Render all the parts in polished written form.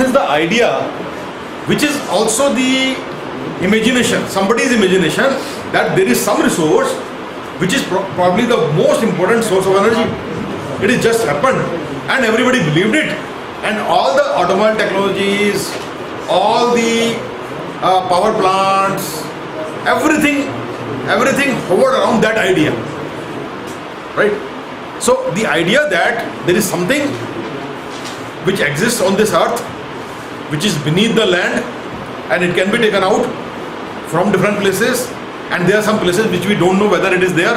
is the idea, which is also the imagination, somebody's imagination, that there is some resource which is probably the most important source of energy. It is just happened and everybody believed it, and all the automobile technologies, all the power plants, everything hovered around that idea, right? So the idea that there is something which exists on this earth, which is beneath the land, and it can be taken out from different places, and there are some places which we don't know whether it is there,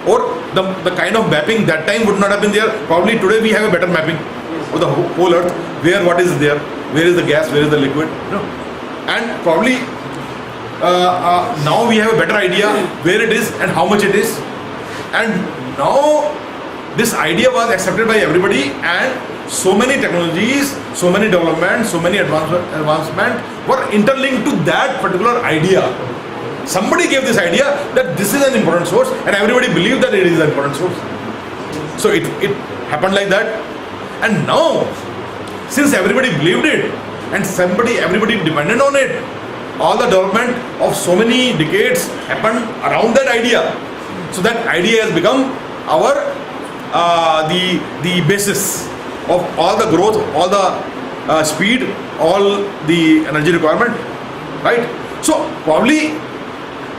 or the kind of mapping that time would not have been there. Probably today we have a better mapping of the whole earth, where what is there, where is the gas, where is the liquid, and probably now we have a better idea where it is and how much it is, and now this idea was accepted by everybody, and so many technologies, so many developments, so many advancement were interlinked to that particular idea. Somebody gave this idea that this is an important source, and everybody believed that it is an important source. So it happened like that, and now since everybody believed it and everybody depended on it, all the development of so many decades happened around that idea. So that idea has become our the basis of all the growth, all the speed, all the energy requirement, right? So probably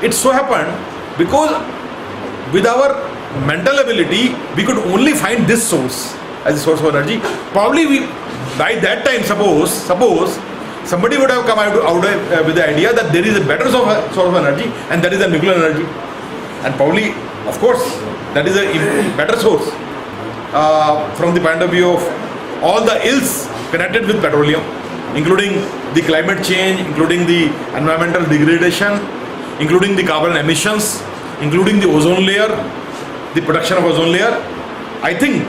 it so happened because with our mental ability we could only find this source as a source of energy. Probably we, by that time, suppose somebody would have come out with the idea that there is a better source of energy, and that is the nuclear energy, and probably, of course, that is a better source from the point of view of all the ills connected with petroleum, including the climate change, including the environmental degradation, including the carbon emissions, including the ozone layer, the production of ozone layer. I think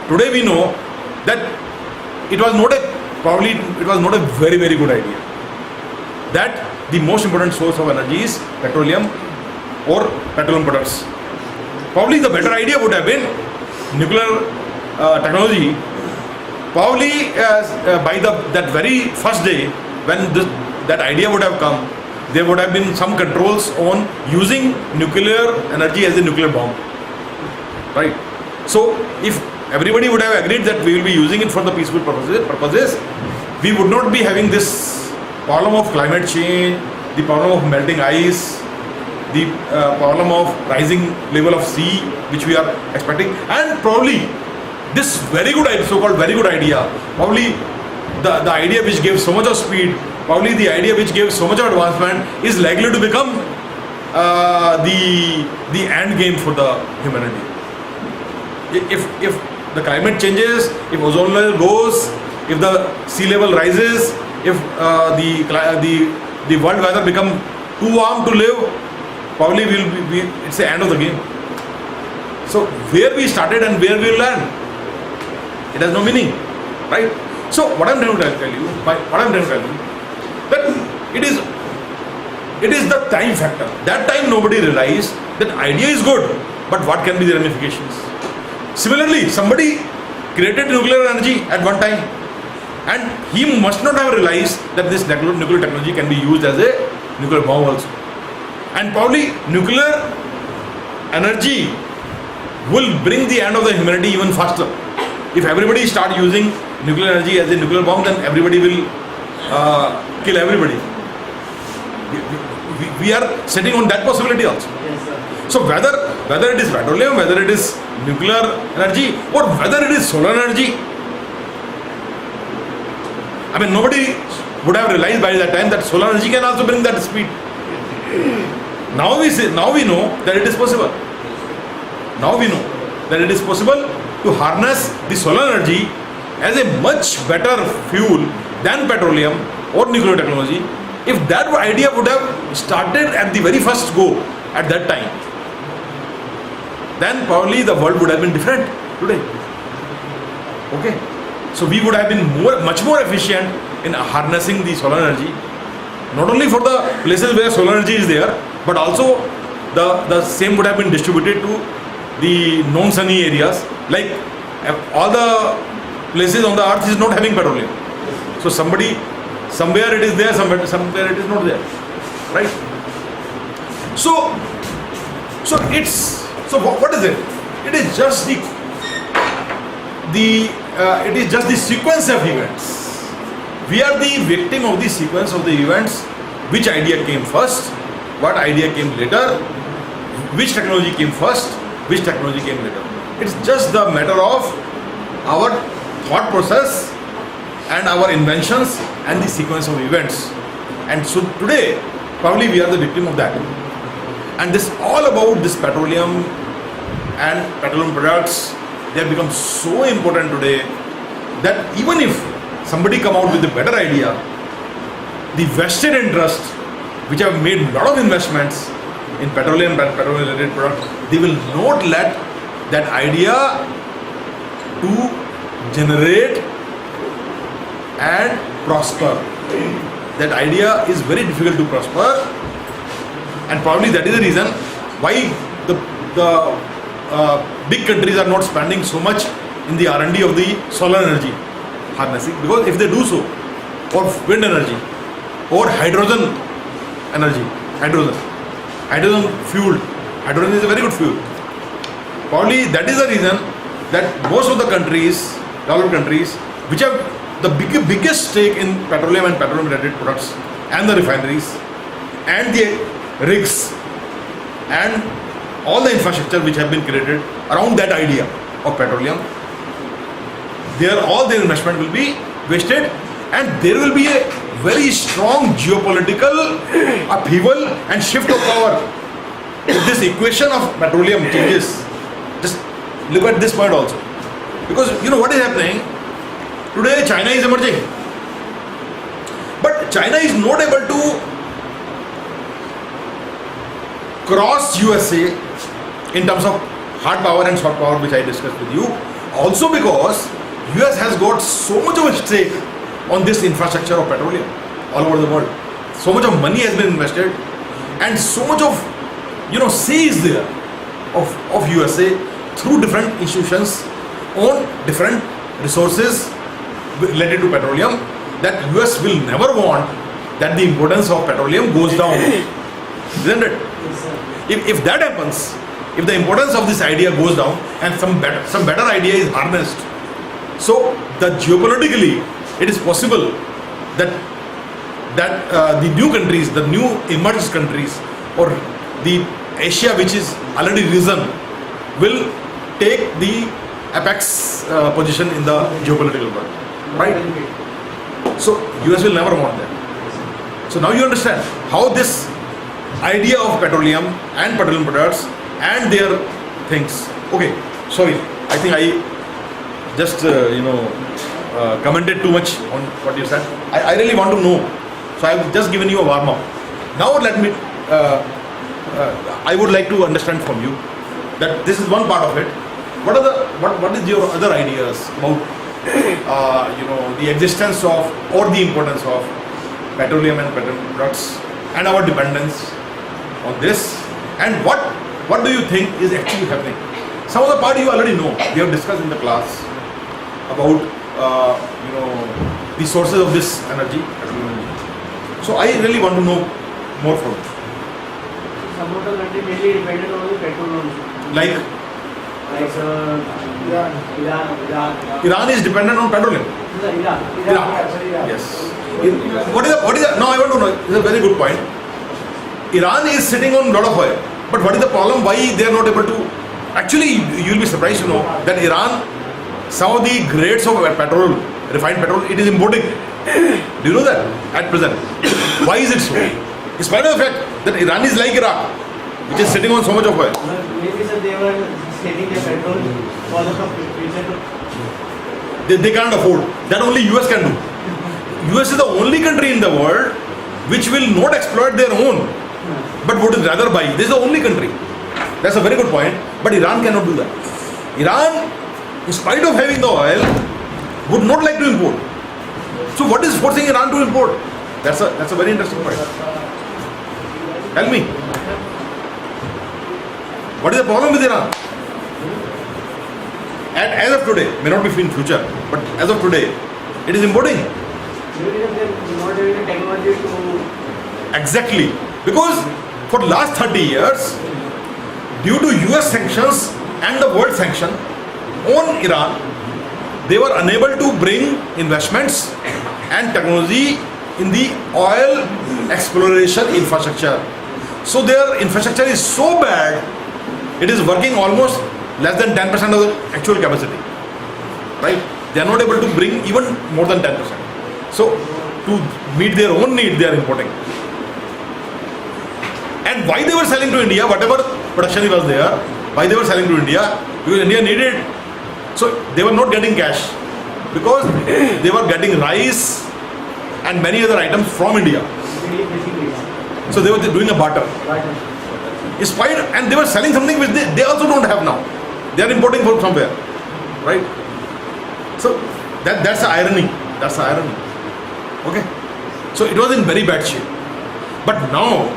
today we know that it was not a very, very good idea, that the most important source of energy is petroleum or petroleum products. Probably the better idea would have been nuclear technology. Probably by that very first day when that idea would have come, there would have been some controls on using nuclear energy as a nuclear bomb, right? So if everybody would have agreed that we will be using it for the peaceful purposes, we would not be having this problem of climate change, the problem of melting ice, the problem of rising level of sea, which we are expecting, and probably this very good idea, so-called very good idea, probably the idea which gave so much of speed, probably the idea which gave so much of advancement, is likely to become the end game for the humanity. If the climate changes, if ozone layer goes, if the sea level rises, if the world weather become too warm to live, probably it's the end of the game. So where we started and where we will land, it has no meaning, right? So what I'm trying to tell you, that it is the time factor. That time nobody realized that idea is good, but what can be the ramifications? Similarly, somebody created nuclear energy at one time, and he must not have realized that this nuclear technology can be used as a nuclear bomb also. And probably nuclear energy will bring the end of the humanity even faster. If everybody start using nuclear energy as a nuclear bomb, then everybody will kill everybody. We are sitting on that possibility also. Yes, sir. So whether it is petroleum, whether it is nuclear energy, or whether it is solar energy, I mean, nobody would have realized by that time that solar energy can also bring that speed. Now we know that it is possible. Now we know that it is possible to harness the solar energy as a much better fuel than petroleum or nuclear technology. If that idea would have started at the very first go at that time, then probably the world would have been different today. Okay, so we would have been much more efficient in harnessing the solar energy, not only for the places where solar energy is there, but also the same would have been distributed to the non-sunny areas. Like all the places on the earth is not having petroleum, So somewhere it is there, somewhere it is not there, right? So what is it? It is just the sequence of events. We are the victim of the sequence of the events. Which idea came first? What idea came later? Which technology came first? Which technology came later? It's just the matter of our thought process and our inventions and the sequence of events. And so today, probably we are the victim of that. And this all about this petroleum and petroleum products. They have become so important today that even if somebody come out with a better idea, the vested interest which have made a lot of investments in petroleum and petroleum related products, they will not let that idea to generate and prosper. That idea is very difficult to prosper, and probably that is the reason why the big countries are not spending so much in the R&D of the solar energy harnessing, because if they do so, or wind energy, or hydrogen energy, hydrogen fuel, hydrogen is a very good fuel. Probably that is the reason that most of the countries, developed countries, which have the biggest stake in petroleum and petroleum related products and the refineries and the rigs and all the infrastructure which have been created around that idea of petroleum, all their investment will be wasted, and there will be a very strong geopolitical upheaval and shift of power. If this equation of petroleum changes, just look at this point also. Because you know what is happening? Today China is emerging. But China is not able to cross USA in terms of hard power and soft power, which I discussed with you. Also because US has got so much of a stake on this infrastructure of petroleum all over the world. So much of money has been invested, and so much of say is there of USA through different institutions on different resources related to petroleum, that US will never want that the importance of petroleum goes down, isn't it? If that happens, if the importance of this idea goes down and some better idea is harnessed, so that geopolitically it is possible that the new countries, the new emerged countries, or the Asia which is already risen, will take the apex position in the geopolitical world, right? So US will never want that. So now you understand how this idea of petroleum and petroleum products and their things. Okay, sorry, I think I just commented too much on what you said. I really want to know, so I've just given you a warm up. Now let me I would like to understand from you that this is one part of it. What is your other ideas about the existence of or the importance of petroleum and petroleum products and our dependence on this, and what do you think is actually happening? Some of the part you already know. We have discussed in the class about the sources of this energy, petroleum energy. So I really want to know more from you. Some of the countries mainly dependent on the petrol only. Like Iran is dependent on petroleum. Iran. Yes. What is the, no, I want to know. It's a very good point. Iran is sitting on a lot of oil, but what is the problem? Why they are not able to? Actually, you will be surprised to know that Iran, some of the grades of petrol, refined petrol, it is importing. Do you know that at present? Why is it so? In spite of the fact that Iran is like Iraq, which is sitting on so much of oil. Maybe sir, they were saving their petrol for the future. They can't afford. That only US can do. US is the only country in the world which will not exploit their own, but would rather buy. This is the only country. That's a very good point. But Iran cannot do that. Iran, in spite of having the oil, would not like to import. So what is forcing Iran to import? That's a very interesting point. Tell me. What is the problem with Iran? And as of today, may not be in future, but as of today, it is importing. technology to Exactly. Because for last 30 years, due to US sanctions and the world sanction on Iran, they were unable to bring investments and technology in the oil exploration infrastructure. So their infrastructure is so bad, it is working almost less than 10% of the actual capacity. Right? They are not able to bring even more than 10%. So to meet their own need, they are importing. And why they were selling to India, whatever production was there, why they were selling to India? Because India needed, so they were not getting cash because they were getting rice and many other items from India. basically. So they were doing a barter. Right. Inspired, and they were selling something which they also don't have now. They are importing from somewhere, right? So that's the irony. That's the irony. Okay. So it was in very bad shape. But now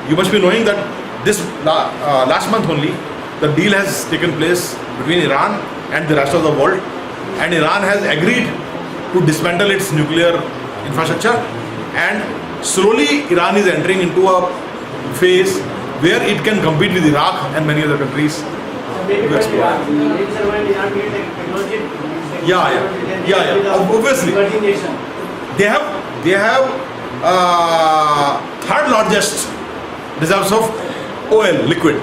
you must be knowing that this last month only the deal has taken place between Iran and the rest of the world, and Iran has agreed to dismantle its nuclear infrastructure, and slowly Iran is entering into a phase where it can compete with Iraq and many other countries. So maybe to when explore. Iran need technology. Yeah. Obviously. Emerging nation. They have third largest reserves of oil, liquid,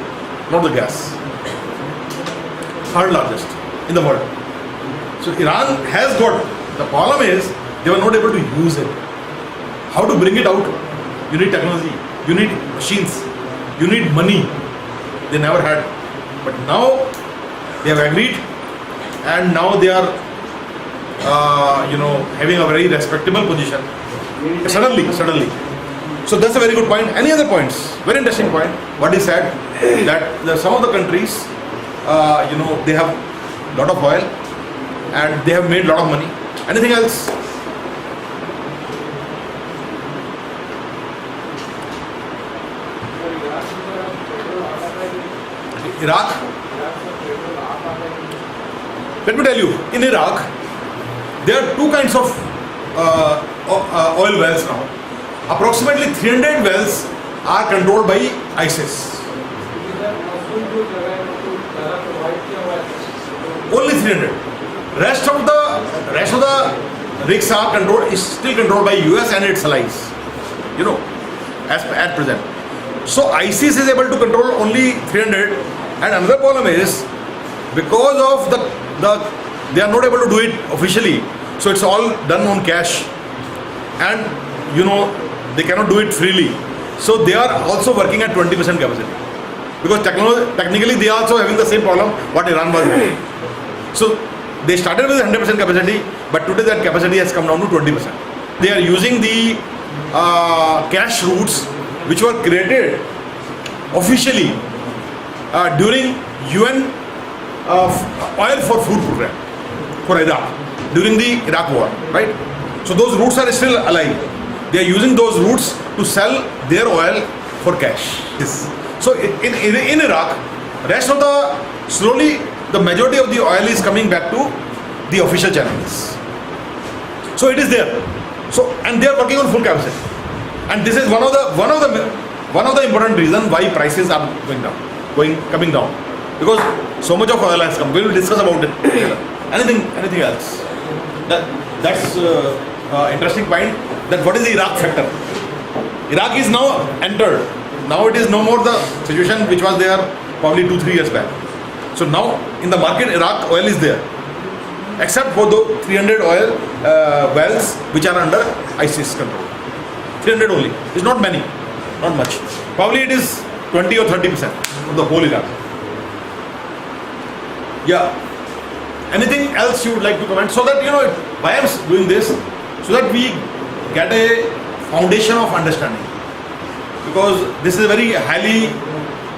not the gas. Third largest in the world. So Iran has got, the problem is they were not able to use it. How to bring it out? You need technology, you need machines, you need money. They never had. But now they have agreed, and now they are having a very respectable position. Suddenly. So that's a very good point. Any other points? Very interesting point. What he said, that some of the countries, they have lot of oil and they have made lot of money. Anything else? Iraq. Let me tell you, in Iraq, there are two kinds of oil wells now. Approximately 300 wells are controlled by ISIS. Only 300. Rest of the rigs are still controlled by US and its allies. At present. So ISIS is able to control only 300, and another problem is because of they are not able to do it officially. So it's all done on cash, and they cannot do it freely. So they are also working at 20% capacity because technically they are also having the same problem what Iran was having. So they started with 100% capacity, but today that capacity has come down to 20%. They are using the cash routes which were created officially during UN oil for food program for Iraq during the Iraq war, right? So those routes are still alive. They are using those routes to sell their oil for cash. Yes. So in Iraq, slowly the majority of the oil is coming back to the official channels. So it is there. So and they are working on full capacity. And this is one of the important reasons why prices are coming down. Because so much of oil has come. We will discuss about it later. Anything else? That's interesting point. That what is the Iraq factor? Iraq is now entered. Now it is no more the situation which was there probably 2-3 years back. So now in the market Iraq oil is there, except for the 300 oil wells which are under ISIS control. 300 only. It's not many, not much. Probably it is 20 or 30% of the whole Iraq. Yeah. Anything else you would like to comment? So that why I am doing this, so that we get a foundation of understanding. Because this is a very highly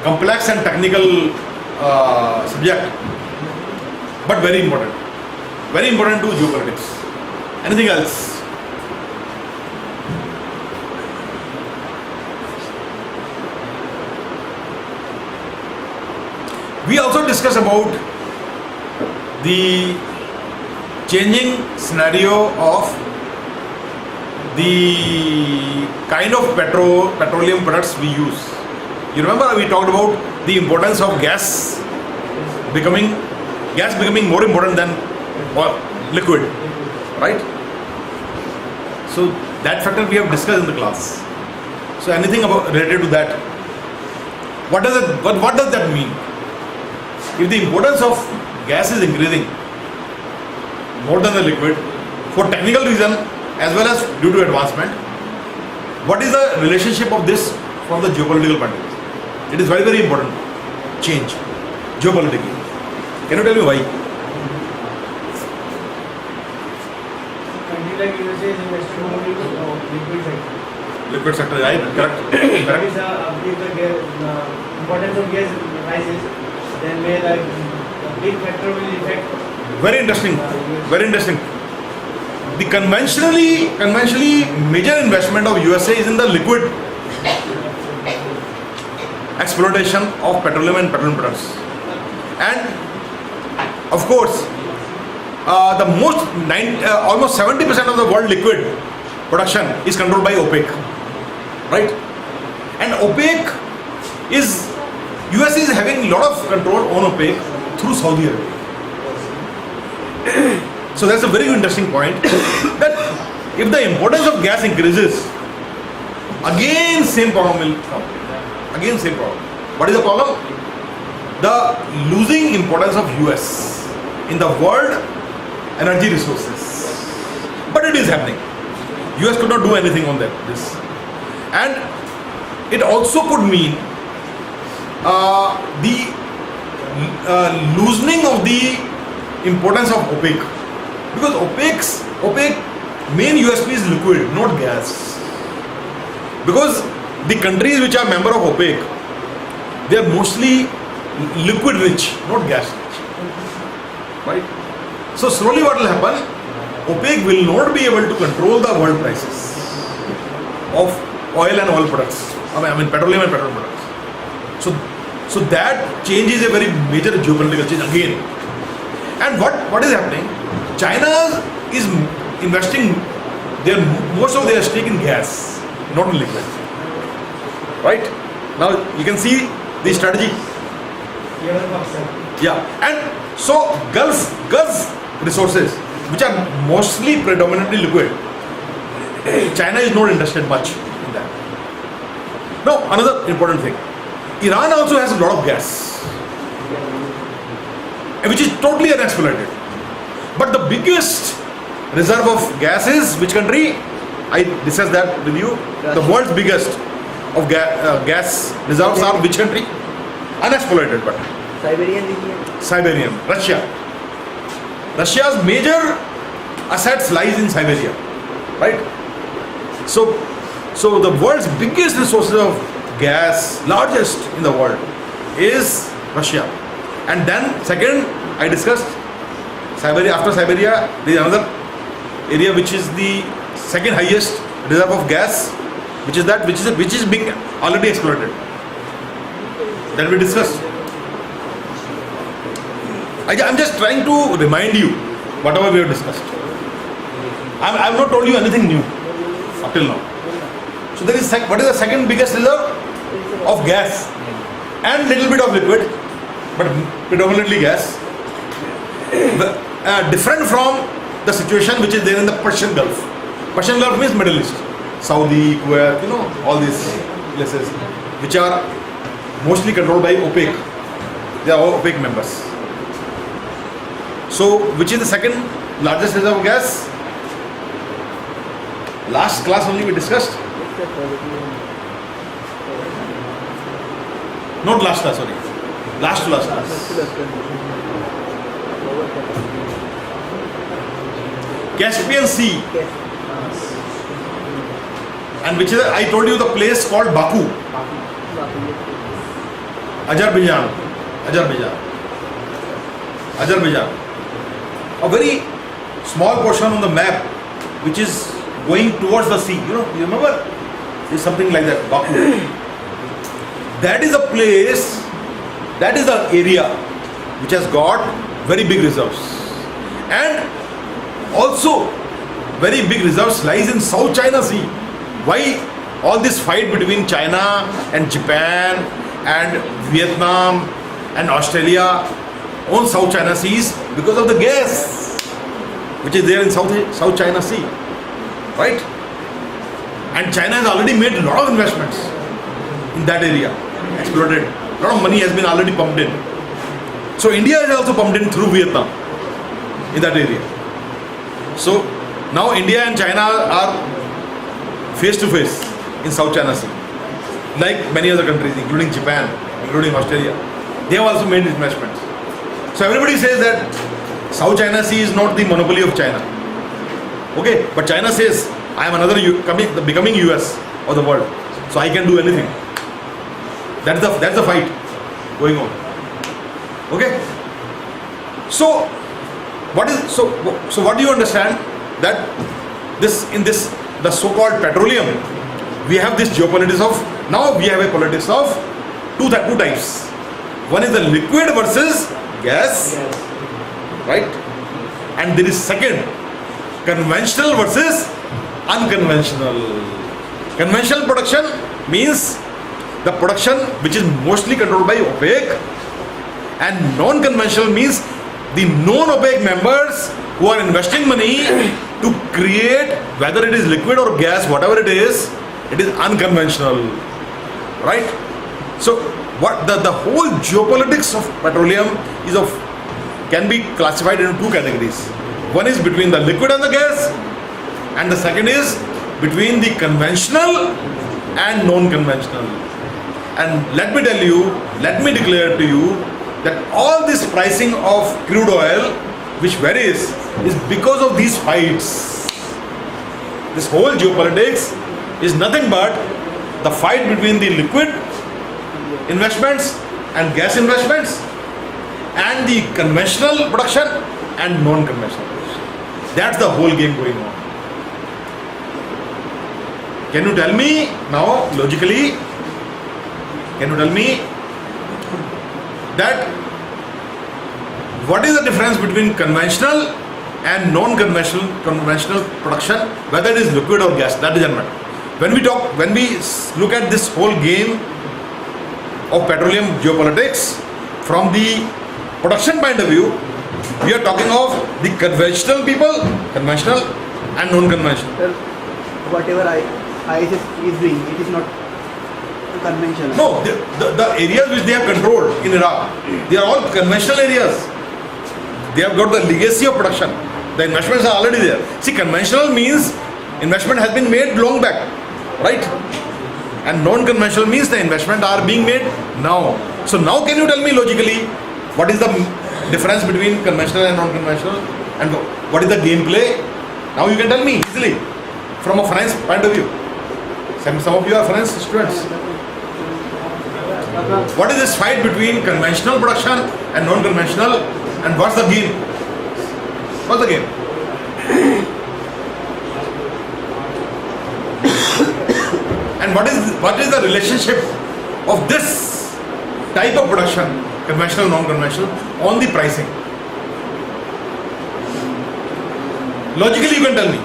complex and technical subject, but very important. Very important to geopolitics. Anything else? We also discussed about the changing scenario of the kind of petroleum products we use. You remember we talked about the importance of gas becoming more important than liquid, right? So that factor we have discussed in the class. So anything about related to that? What does that mean? If the importance of gas is increasing more than the liquid for technical reason as well as due to advancement, what is the relationship of this from the geopolitical point of view? It is very, very important change geopolitically. Can you tell me why? Country like USA is investing more into liquid sector. Liquid sector, right? Correct. That is if the importance of gas rises, then where a big factor will affect. Very interesting. Very interesting. The conventionally major investment of USA is in the liquid exploitation of petroleum and petroleum products. And of course, almost 70% of the world liquid production is controlled by OPEC, right? And OPEC USA is having a lot of control on OPEC through Saudi Arabia. So that's a very interesting point that if the importance of gas increases, again same problem will come. Again same problem. What is the problem? The losing importance of US in the world energy resources. But it is happening. US could not do anything on this. And it also could mean the loosening of the importance of OPEC. Because OPEC main USP is liquid, not gas. Because the countries which are member of OPEC, they are mostly liquid rich, not gas rich. Right? So slowly what will happen, OPEC will not be able to control the world prices of oil and oil products. I mean petroleum and petroleum products. So that change is a very major geopolitical change again. And what is happening? China is investing most of their stake in gas, not in liquid. Right? Now you can see the strategy. Yeah. And so Gulf resources, which are mostly predominantly liquid, China is not interested much in that. Now another important thing, Iran also has a lot of gas, which is totally unexploited. But the biggest reserve of gas is which country? I discussed that with you. The world's biggest of gas reserves are which country? Unexploited, but Siberian, Russia. Russia's major assets lies in Siberia, right? So the world's biggest resources of gas, largest in the world, is Russia. And then second, I discussed Siberia. After Siberia, there is another area which is the second highest reserve of gas, which is being already exploited. That we discussed. I'm just trying to remind you whatever we have discussed. I have not told you anything new up till now. So there is what is the second biggest reserve of gas and little bit of liquid, but predominantly gas. Different from the situation which is there in the Persian Gulf. Persian Gulf means Middle East, Saudi, Kuwait, all these places which are mostly controlled by OPEC. They are all OPEC members. So, which is the second largest reserve of gas? Last class only we discussed. Not last class, sorry. Last to last class. Caspian Sea. And which is, I told you the place called Baku. Azerbaijan. A very small portion on the map which is going towards the sea. You remember? It's something like that, Baku. That is a place, that is the area which has got very big reserves. And also very big reserves lies in South China Sea. Why all this fight between China and Japan and Vietnam and Australia on South China Seas? Because of the gas which is there in South China Sea, right? And China has already made a lot of investments in that area, exploited. A lot of money has been already pumped in. So India is also pumped in through Vietnam in that area. So now India and China are face to face in South China Sea, like many other countries, including Japan, including Australia. They have also made investments. So everybody says that South China Sea is not the monopoly of China. Okay, but China says, I am another becoming US of the world, so I can do anything. That's the fight going on. Okay. So what do you understand that the so-called petroleum, we have this geopolitics of, now we have a politics of two types. One is the liquid versus gas, right? And there is second, conventional versus unconventional. Conventional production means the production which is mostly controlled by OPEC, and non-conventional means the non-OPEC members who are investing money to create, whether it is liquid or gas, whatever it is unconventional, right? So what the whole geopolitics of petroleum can be classified into two categories. One is between the liquid and the gas, and the second is between the conventional and non-conventional. And let me declare to you that all this pricing of crude oil, which varies, is because of these fights. This whole geopolitics is nothing but the fight between the liquid investments and gas investments and the conventional production and non-conventional production. That's the whole game going on. Can you tell me now, logically, can you tell me that what is the difference between conventional and non-conventional production, whether it is liquid or gas? That doesn't matter. When we look at this whole game of petroleum geopolitics from the production point of view, we are talking of the conventional people, conventional and non-conventional. Sir, whatever ISS is doing, it is not conventional. No, the areas which they have controlled in Iraq, they are all conventional areas. They have got the legacy of production. The investments are already there. See, conventional means investment has been made long back, right? And non-conventional means the investment are being made now. So now can you tell me logically what is the difference between conventional and non-conventional, and what is the gameplay? Now you can tell me easily from a finance point of view. Some of you are finance students. What is this fight between conventional production and non-conventional, and what's the game? What's the game? And what is the relationship of this type of production, conventional, non-conventional, on the pricing? Logically you can tell me.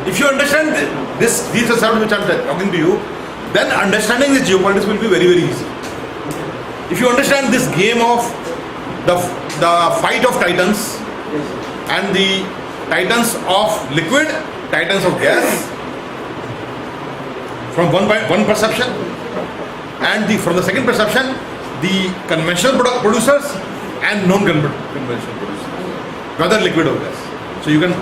If you understand these concepts which I am talking to you, then understanding this geopolitics will be very, very easy. If you understand this game of the fight of titans, and the titans of liquid, titans of gas, from one perception, and from the second perception, the conventional producers and non-conventional producers, whether liquid or gas. So you can,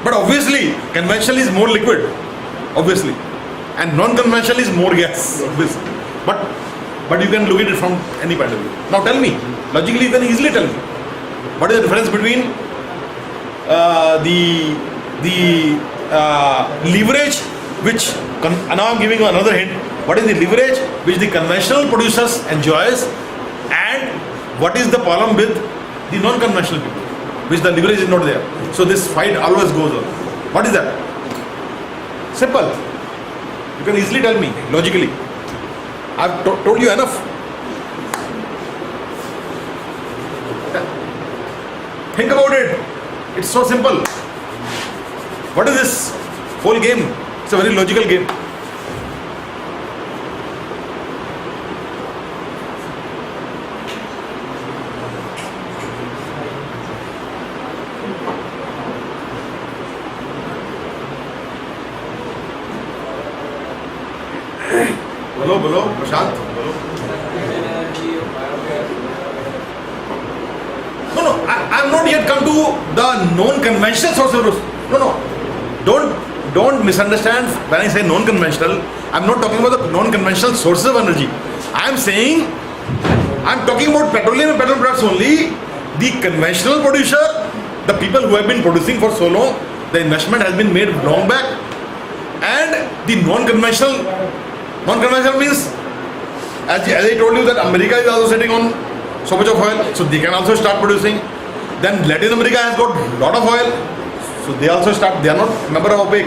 but obviously conventional is more liquid, obviously, and non-conventional is more gas, obviously. But you can look at it from any point of view. Now tell me, logically you can easily tell me, what is the difference between the leverage which, now I am giving you another hint, what is the leverage which the conventional producers enjoys, and what is the problem with the non-conventional people, which the leverage is not there. So this fight always goes on. What is that? Simple. You can easily tell me logically. I've told you enough. Think about it. It's so simple. What is this whole game? It's a very logical game. बोलो प्रशांत बोलो. No, I'm not yet come to the non-conventional sources of. No. Don't misunderstand when I say non-conventional. I'm not talking about the non-conventional sources of energy. I'm talking about petroleum and petrol products only. The conventional producer, the people who have been producing for so long, the investment has been made long back. And the non-conventional means, as I told you, that America is also sitting on so much of oil, so they can also start producing. Then Latin America has got a lot of oil, so they also start. They are not member of OPEC,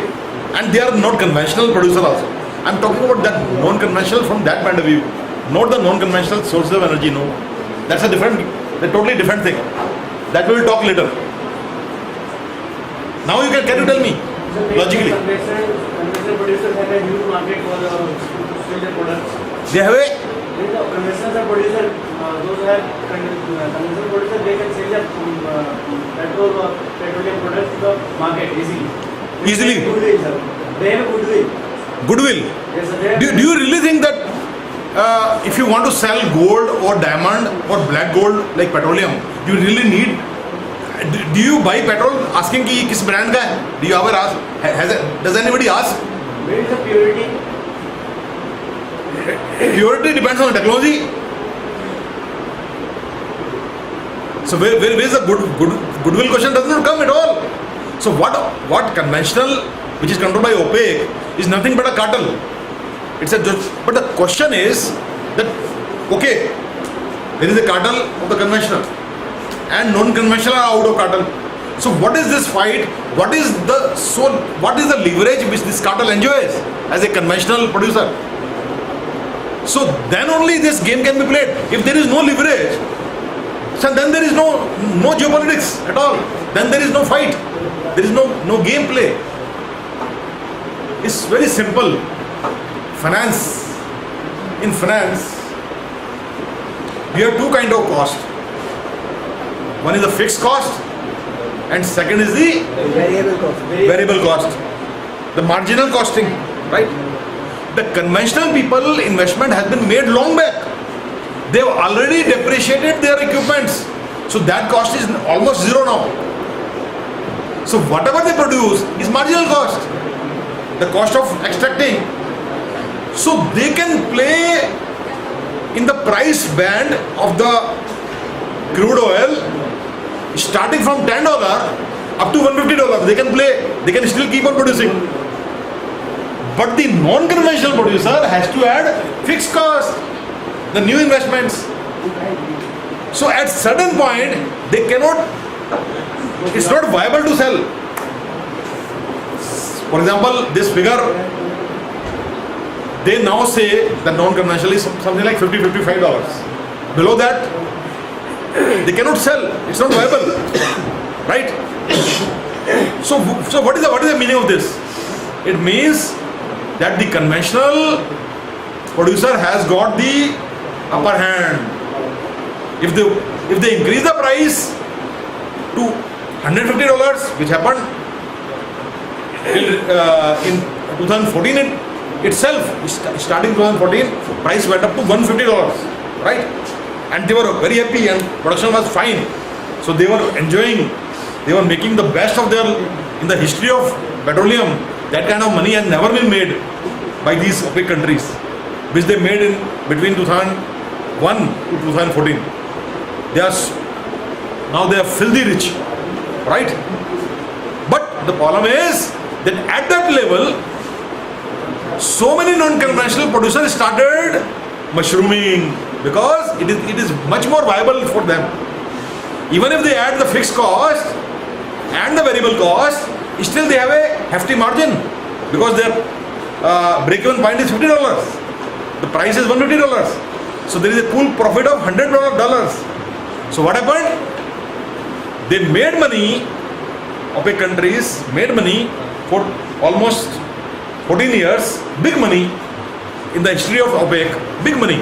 and they are not conventional producer also. I'm talking about that non-conventional from that point of view, not the non-conventional sources of energy. No, that's a totally different thing. That we will talk later. Now can you tell me logically? Conventional producers have a huge market for sell their products. They have a The conventional producer, those who have conventional producers, they can sell their petroleum products to the market easily. Easily. Goodwill, sir. They have goodwill. Goodwill. Yes, sir. They have Do you really think that if you want to sell gold or diamond or black gold like petroleum, you really need? Do you buy petrol asking कि किस brand का है? Do you ever ask? Does anybody ask? Where is the purity? Purity depends on the technology. So where is the goodwill question does not come at all. So what conventional, which is controlled by OPEC, is nothing but a cartel. But the question is that okay, there is a cartel of the conventional, and non-conventional are out of cartel. So what is this fight? What is the leverage which this cartel enjoys as a conventional producer? So then only this game can be played. If there is no leverage, so then there is no geopolitics at all. Then there is no fight. There is no game play. It's very simple. Finance. In finance, we have two kind of cost. One is the fixed cost, and second is the variable cost. The marginal costing, right? The conventional people investment has been made long back. They've already depreciated their equipments. So that cost is almost zero now. So whatever they produce is marginal cost. The cost of extracting. So they can play in the price band of the crude oil starting from $10 up to $150. They can play. They can still keep on producing. But the non-conventional producer has to add fixed cost, the new investments. So at certain point, they cannot, it's not viable to sell. For example, this figure, they now say the non-conventional is something like $50-55. Below that, they cannot sell. It's not viable, right? So what is the meaning of this? It means that the conventional producer has got the upper hand. If they increase the price to $150, which happened in 2014 itself, starting 2014, price went up to $150, right? And they were very happy and production was fine. So they were enjoying, they were making the best of in the history of petroleum. That kind of money has never been made by these OPEC countries, which they made in between 2001 to 2014. Now they are filthy rich, right? But the problem is that at that level, so many non-conventional producers started mushrooming because it is much more viable for them. Even if they add the fixed cost and the variable cost, still they have a hefty margin because break-even point is $50. The price is $150. So there is a cool profit of $100. So what happened? They made money. OPEC countries made money for almost 14 years. Big money in the history of OPEC. Big money.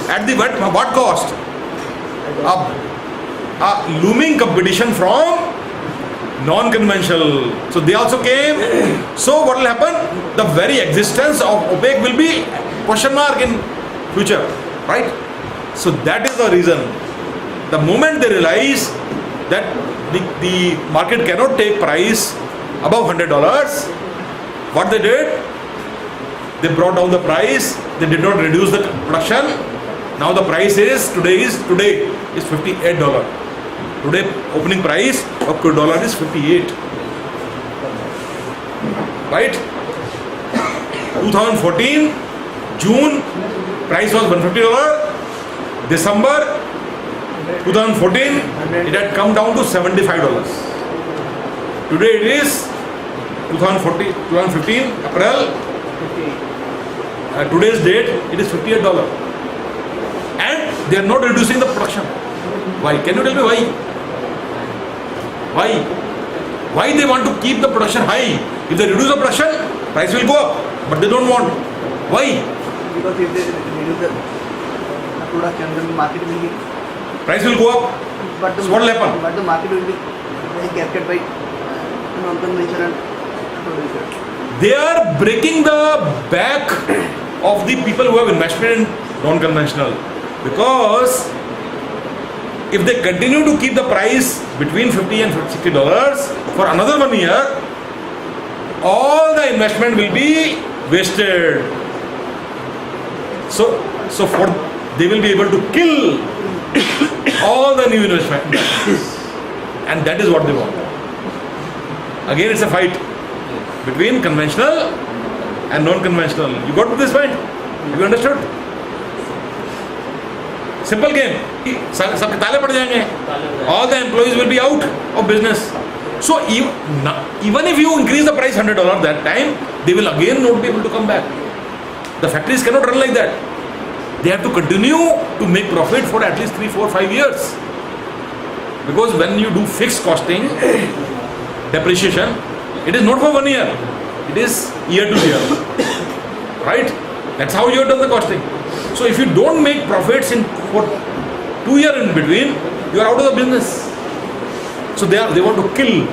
At the what cost? A looming competition from non-conventional. So they also came. So what will happen? The very existence of OPEC will be question mark in future, right? So that is the reason. The moment they realize that the market cannot take price above $100, what they did? They brought down the price. They did not reduce the production. Now the price is today is $58. Today opening price of crude dollar is 58. Right? 2014 June price was $150. December 2014 it had come down to $75. Today it is 2015 April. Today's date it is $58. And they are not reducing the production. Why? Can you tell me why? Why they want to keep the production high? If they reduce the production, price will go up. But they don't want. Why? Because if they reduce the production, then the market will be. Price will go up. But the, So what will happen? But the market will be captured by non-conventional producers. They are breaking the back of the people who have invested in non-conventional. Because if they continue to keep the price between $50 and $60 for another 1 year, all the investment will be wasted. So they will be able to kill all the new investment. And that is what they want. Again, it's a fight between conventional and non-conventional. You got to this point? Have you understood? Simple game. सब ताले पड़ जाएंगे. All the employees will be out of business. So even if you increase the price $100 that time, they will again not be able to come back. The factories cannot run like that. They have to continue to make profit for at least 3, 4, 5 years. Because when you do fixed costing, depreciation, it is not for 1 year. It is year to year. Right? That's how you have done the costing. So if you don't make profits for 2 years in between, you are out of the business. So they want to kill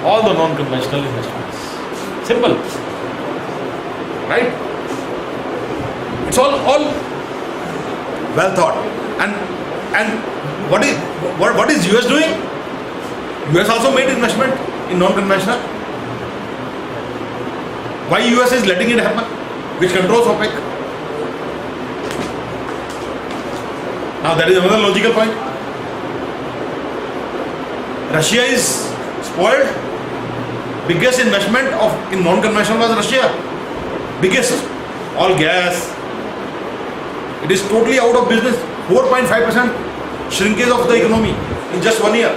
all the non-conventional investments. Simple. Right? It's all well thought. And what is US doing? US also made investment in non-conventional. Why US is letting it happen? Which controls OPEC? Now that is another logical point. Russia is spoiled. Biggest investment in non-conventional was Russia. Biggest. All gas. It is totally out of business. 4.5% shrinkage of the economy in just 1 year.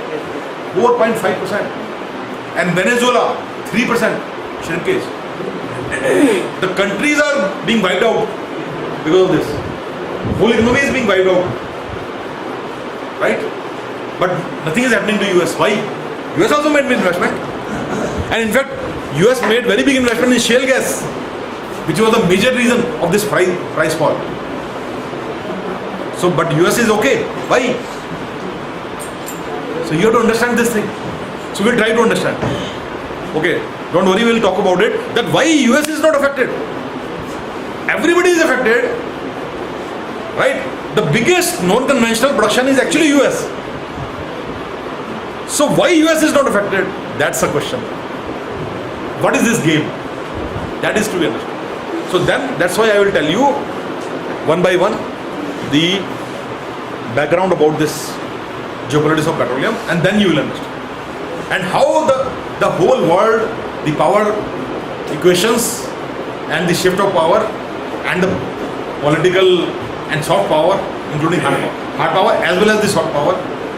4.5%. And Venezuela, 3% shrinkage. The countries are being wiped out because of this. Whole economy is being wiped out. Right? But nothing is happening to US. Why? US also made investment. And in fact, US made very big investment in shale gas, which was the major reason of this price fall. So, but US is okay. Why? So you have to understand this thing. So we'll try to understand. Okay, don't worry, we'll talk about it. That why US is not affected. Everybody is affected. Right? The biggest non-conventional production is actually US. So why US is not affected? That's the question. What is this game? That is to be understood. So then that's why I will tell you one by one the background about this geopolitics of petroleum, and then you will understand. And how the whole world, the power equations and the shift of power and the political and soft power, including hard power as well as the soft power,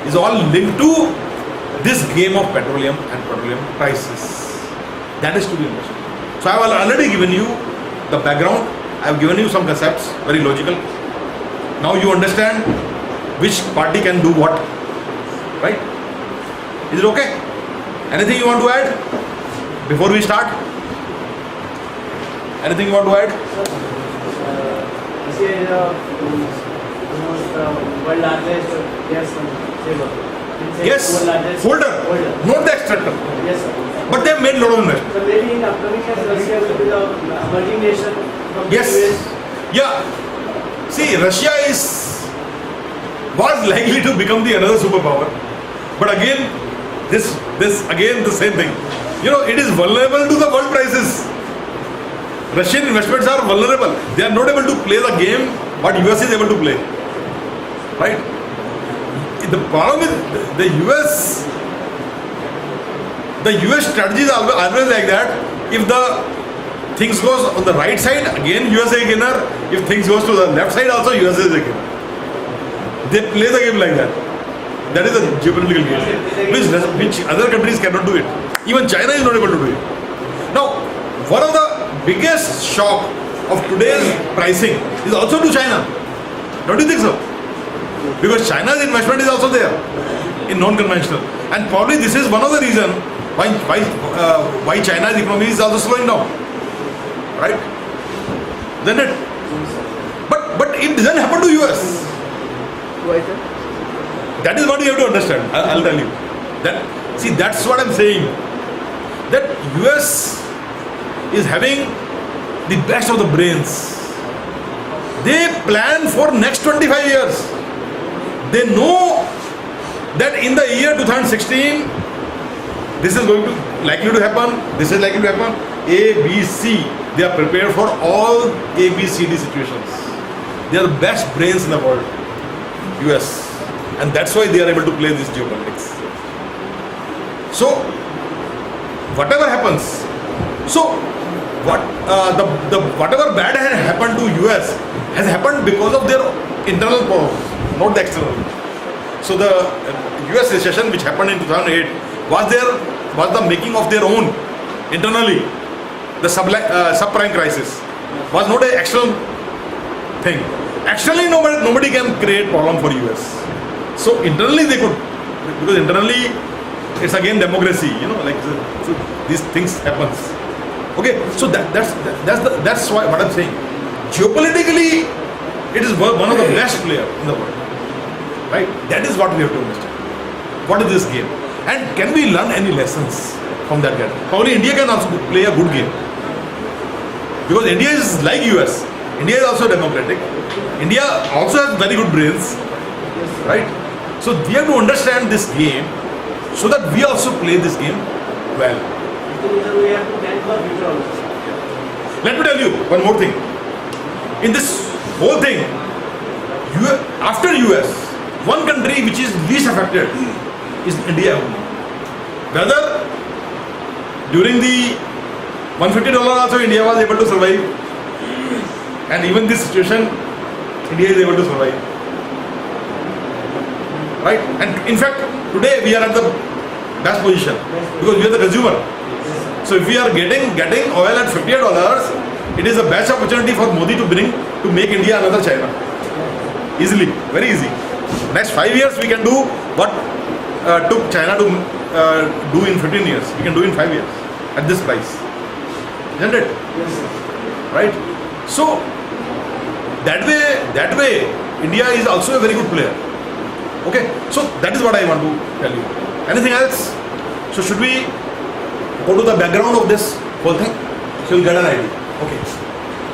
is all linked to this game of petroleum and petroleum prices. That is to be understood. So I have already given you the background. I have given you some concepts, very logical. Now you understand which party can do what, right? Is it okay? Anything you want to add before we start? Anything you want to add? Russia is the world largest gas saver. Yes, World largest holder, holder. not the extractor. Yes, sir. But they have made a lot of investment. So maybe in upcoming years, Russia will be the emerging nation from the Yes. US. Yeah. See, Russia was likely to become the another superpower. But again, this again the same thing. You know, it is vulnerable to the world prices. Russian investments are vulnerable. They are not able to play the game what US is able to play. Right? The problem with the US strategy is always like that. If the things goes on the right side, again USA winner. If things goes to the left side, also USA is a winner. They play the game like that. That is a geopolitical game, which other countries cannot do it. Even China is not able to do it. Now, one of the biggest shock of today's pricing is also to China. Don't you think so? Because China's investment is also there in non-conventional, and probably this is one of the reasons why China's economy is also slowing down, right? Isn't it? But it doesn't happen to US. Why, sir? That is what you have to understand. I'll tell you. That's what I'm saying. That US is having the best of the brains. They plan for next 25 years. They know that in the year 2016, this is likely to happen. This is likely to happen. A, B, C. They are prepared for all A, B, C, D situations. They are the best brains in the world. US. And that's why they are able to play this geopolitics. So, whatever happens, whatever bad has happened to US has happened because of their internal problems, not the external. So the US recession which happened in 2008 was the making of their own internally. The subprime crisis was not an external thing. Externally, nobody can create problem for US. So internally they could, because internally it's again democracy, so these things happens. Okay, so that's why what I'm saying. Geopolitically, it is one of the best player in the world, right? That is what we have to understand. What is this game, and can we learn any lessons from that game? Probably India can also play a good game, because India is like US. India is also democratic. India also has very good brains, right? So we have to understand this game so that we also play this game well. We have to plan for future also. Let me tell you one more thing. In this whole thing, after US, one country which is least affected is India only. Whether during the $150 also India was able to survive, and even this situation, India is able to survive. Right? And in fact, today we are at the best position because we are the consumer. So if we are getting oil at $58, it is a best opportunity for Modi to make India another China. Easily, very easy. Next 5 years we can do what took China to do in 15 years. We can do in 5 years at this price. Isn't it? Yes, sir. Right? So that way India is also a very good player. Okay, so that is what I want to tell you. Anything else? So should we go to the background of this whole thing? So you'll get an idea. Okay.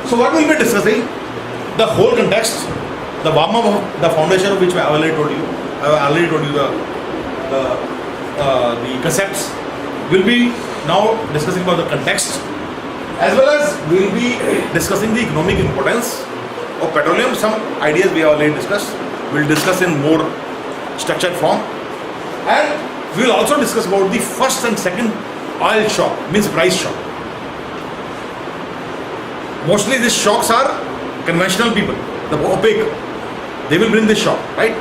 So what we'll be discussing, the whole context, the warm up of the foundation of which I already told you. I have already told you the concepts. We'll be now discussing about the context, as well as we'll be discussing the economic importance of petroleum. Some ideas we have already discussed. We'll discuss in more structured form, and we will also discuss about the first and second oil shock, means price shock. Mostly these shocks are conventional people, the OPEC. They will bring this shock, right?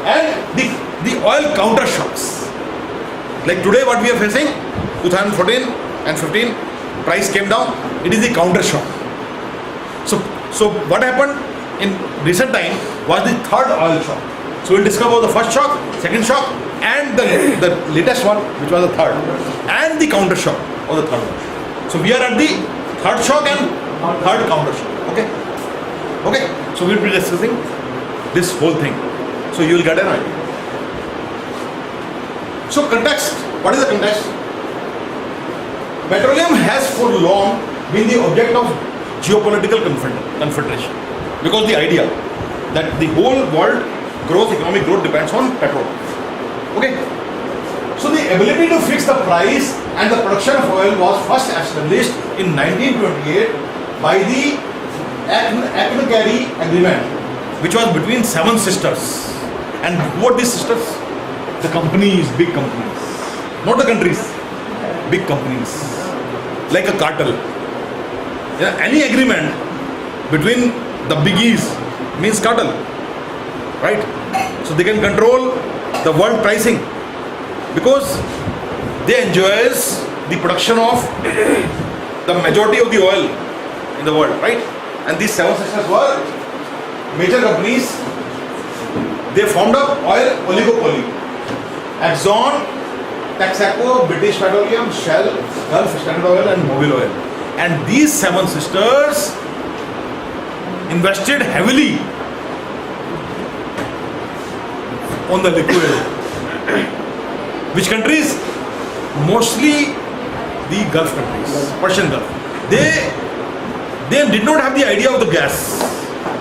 And the oil counter shocks. Like today what we are facing, 2014 and 15, price came down, it is the counter shock. So what happened in recent time was the third oil shock. So we'll discover the first shock, second shock, and the latest one, which was the third, and the counter shock or the third one. So we are at the third shock and third counter shock. Okay. So we'll be discussing this whole thing. So you will get an idea. So context. What is the context? Petroleum has for long been the object of geopolitical confrontation, because the idea that the whole world economic growth depends on petrol. Okay. So the ability to fix the price and the production of oil was first established in 1928 by the Achnacarry Agreement, which was between 7 sisters. And who are these sisters? The companies, big companies, not the countries, big companies, like a cartel. Any agreement between the biggies means cartel, right? So they can control the world pricing because they enjoys the production of the majority of the oil in the world, right? And these 7 sisters were major companies. They formed up oil oligopoly. Exxon, Texaco, British Petroleum, Shell, Gulf Standard Oil and Mobil Oil. And these 7 sisters invested heavily on the liquid. Which countries? Mostly the Gulf countries, Persian Gulf. They did not have the idea of the gas.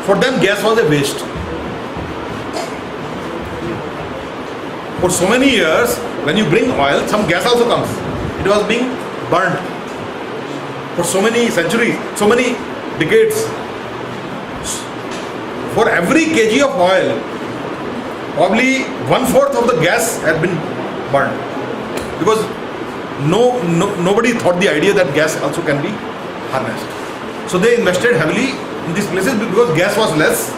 For them, gas was a waste. For so many years, when you bring oil, some gas also comes. It was being burnt for so many centuries, so many decades. For every kg of oil, probably 1/4 of the gas has been burned, because nobody thought the idea that gas also can be harnessed. So they invested heavily in these places because gas was less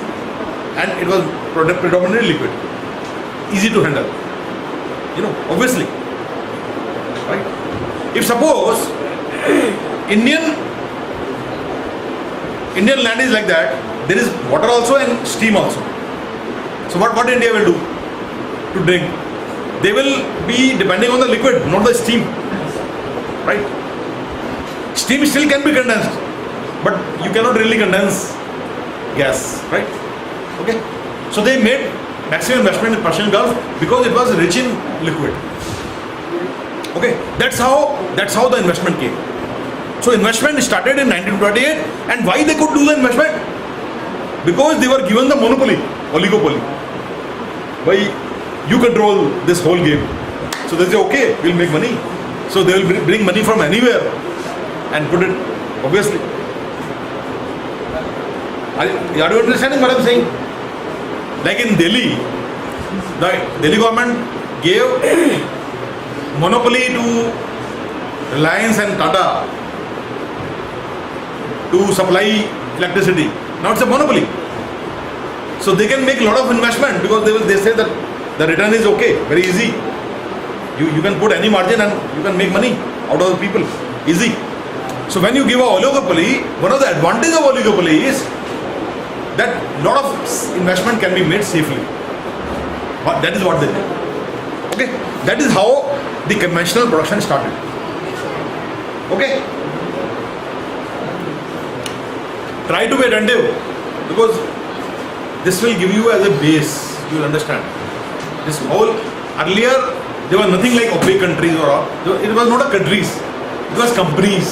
and it was predominantly liquid, easy to handle. Obviously, right? If suppose Indian land is like that, there is water also and steam also. So what India will do to drink? They will be depending on the liquid, not the steam, right? Steam still can be condensed, but you cannot really condense gas, right? Okay. So they made maximum investment in Persian Gulf because it was rich in liquid. Okay, that's how the investment came. So investment started in 1928, and why they could do the investment? Because they were given the monopoly, oligopoly. Why you control this whole game? So they say, okay, we'll make money. So they will bring money from anywhere and put it, obviously. Are you understanding what I'm saying? Like in Delhi, the Delhi government gave monopoly to Reliance and Tata to supply electricity. Now it's a monopoly. So they can make a lot of investment because they say that the return is okay, very easy. You can put any margin and you can make money out of the people, easy. So when you give a oligopoly, one of the advantages of oligopoly is that a lot of investment can be made safely. But that is what they did. Okay, that is how the conventional production started. Okay, try to be attentive because this will give you as a base. You will understand. This whole earlier there was nothing like OPEC countries or all. It was not a countries. It was companies.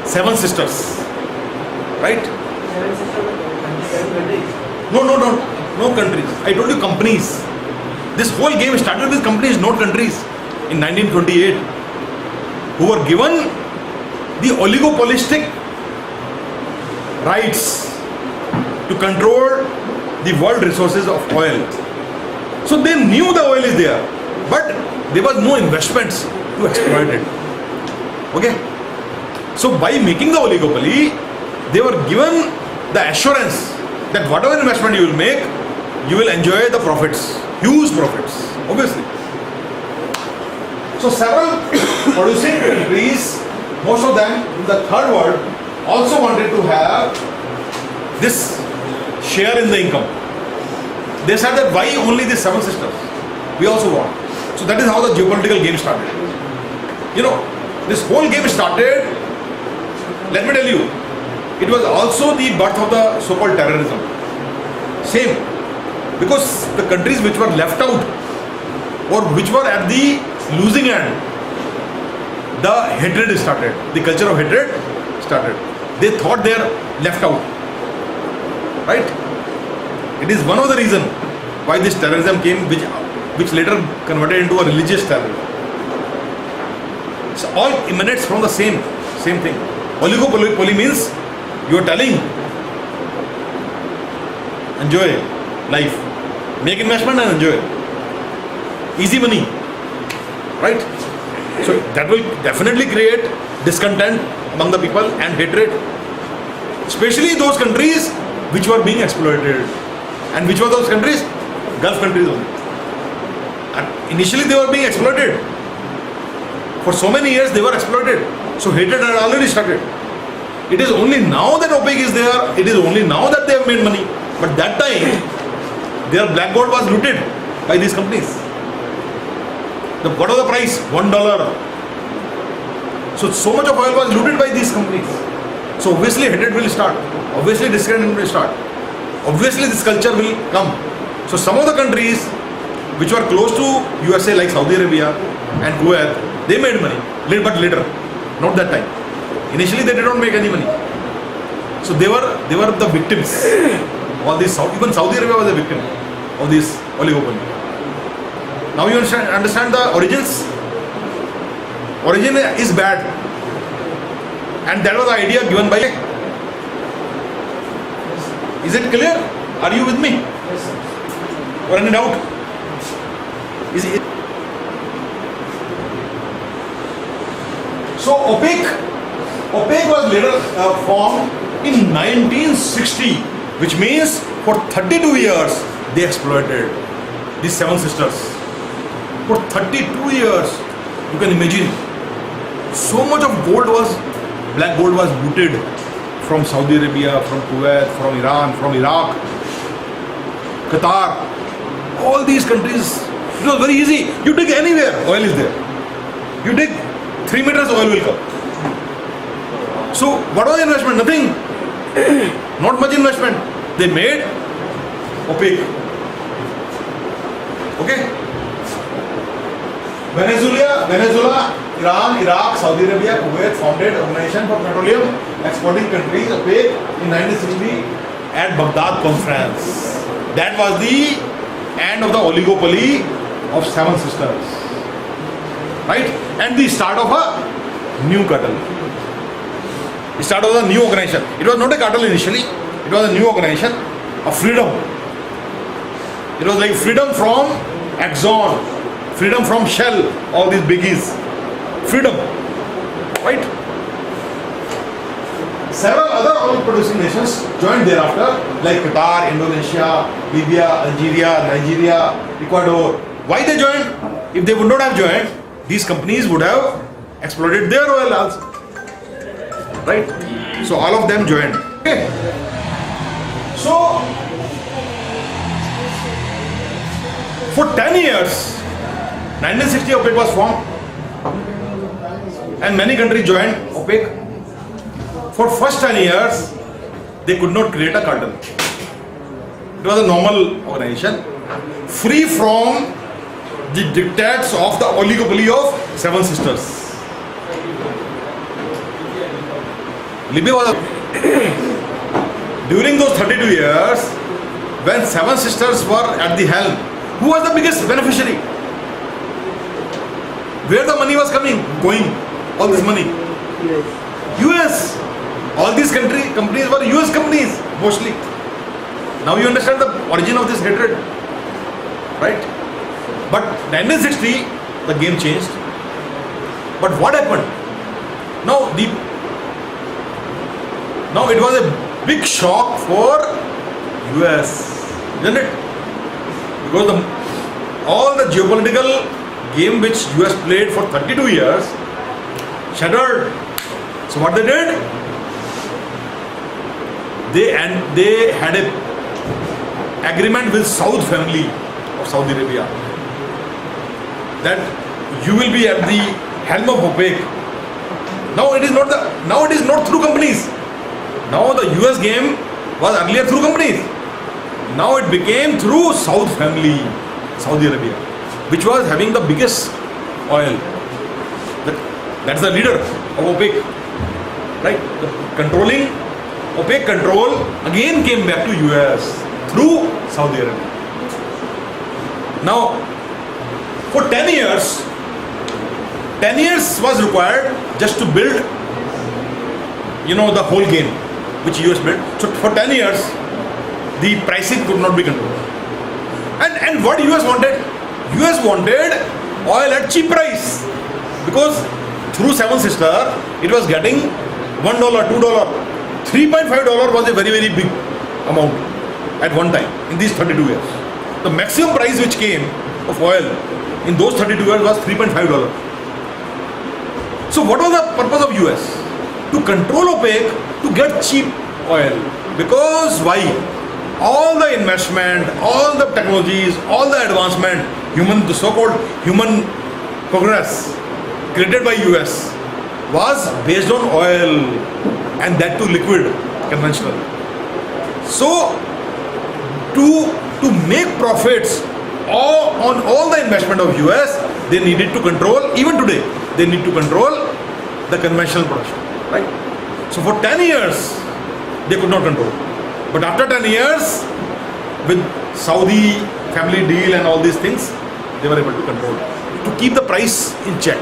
7 sisters, right? 7 sisters, countries. No countries. I told you companies. This whole game started with companies, not countries. In 1928, who were given the oligopolistic rights to control the world resources of oil. So they knew the oil is there, but there was no investments to exploit it. Okay? So by making the oligopoly, they were given the assurance that whatever investment you will make, you will enjoy the profits, huge profits, obviously. So several producing countries most of them in the third world also wanted to have this share in the income. They said that why only the seven sisters? We also want. So that is how the geopolitical game started. You know, this whole game started, let me tell you, it was also the birth of the so-called terrorism. Same. Because the countries which were left out or which were at the losing end, the hatred started. The culture of hatred started. They thought they are left out. Right? It is one of the reasons why this terrorism came, which later converted into a religious terrorism. So all emanates from the same thing. Oligopoly means you are telling, enjoy life, make investment and enjoy. Easy money, right? So that will definitely create discontent among the people and hatred, especially those countries which were being exploited. And which were those countries? Gulf countries only. And initially they were being exploited. For so many years they were exploited. So hatred had already started. It is only now that OPEC is there, it is only now that they have made money. But that time, their black gold was looted by these companies. What was the price? $1. So much of oil was looted by these companies. So obviously hatred will start. Obviously discontent will start. Obviously this culture will come. So some of the countries which were close to USA like Saudi Arabia and Kuwait, they made money. But later, not that time. Initially they did not make any money. So they were the victims. All these, even Saudi Arabia was a victim of this oligopoly. Now you understand the origins? Origin is bad. And that was the idea given by. Is it clear? Are you with me? Yes, sir. Or any doubt? Is it? So OPEC was later formed in 1960, which means for 32 years they exploited these seven sisters. For 32 years, you can imagine, so much of black gold was looted from Saudi Arabia, from Kuwait, from Iran, from Iraq, Qatar, all these countries. It was very easy. You dig anywhere, oil is there. You dig 3 meters, oil will come. So what was the investment? Nothing. Not much investment. They made OPEC. Okay? Venezuela, Iran, Iraq, Saudi Arabia, Kuwait founded Organization for Petroleum Exporting Countries, OPEC, in 1960 at Baghdad Conference. That was the end of the oligopoly of seven sisters. Right? And the start of a new cartel. The start of a new organization. It was not a cartel initially. It was a new organization of freedom. It was like freedom from Exxon, freedom from Shell, all these biggies. Freedom. Right? Several other oil producing nations joined thereafter, like Qatar, Indonesia, Libya, Algeria, Nigeria, Ecuador. Why they joined? If they would not have joined, these companies would have exploited their oil also. Right? So all of them joined. Okay. So for 10 years, 1960 OPEC was formed and many countries joined OPEC. For first 10 years, they could not create a cartel. It was a normal organization, free from the dictates of the oligopoly of seven sisters. Libya was during those 32 years, when seven sisters were at the helm, who was the biggest beneficiary? Where the money was going? All this money? US. All these companies were US companies, mostly. Now you understand the origin of this hatred, right? But 1960, the game changed. But what happened? Now it was a big shock for US, isn't it? Because all the geopolitical game which US played for 32 years shattered So what they did? They had a agreement with Saud family of Saudi Arabia that you will be at the helm of OPEC. Now it is not through companies. Now the US game was earlier through companies. Now it became through Saud family, Saudi Arabia, which was having the biggest oil. That's the leader of OPEC, right? The controlling OPEC control again came back to US through Saudi Arabia. Now, for 10 years was required just to build, the whole game, which US built. So for 10 years, the pricing could not be controlled. And what US wanted? US wanted oil at cheap price, because through Seven Sister, it was getting $1, $2, $3.5 was a very, very big amount at one time in these 32 years. The maximum price which came of oil in those 32 years was $3.5. So what was the purpose of US? To control OPEC, to get cheap oil. Because why? All the investment, all the technologies, all the advancement, the so-called human progress created by US was based on oil, and that too liquid, conventional. So to make profits on all the investment of US, they needed to control, even today, they need to control the conventional production, right? So for 10 years, they could not control. But after 10 years, with Saudi family deal and all these things, they were able to control, to keep the price in check.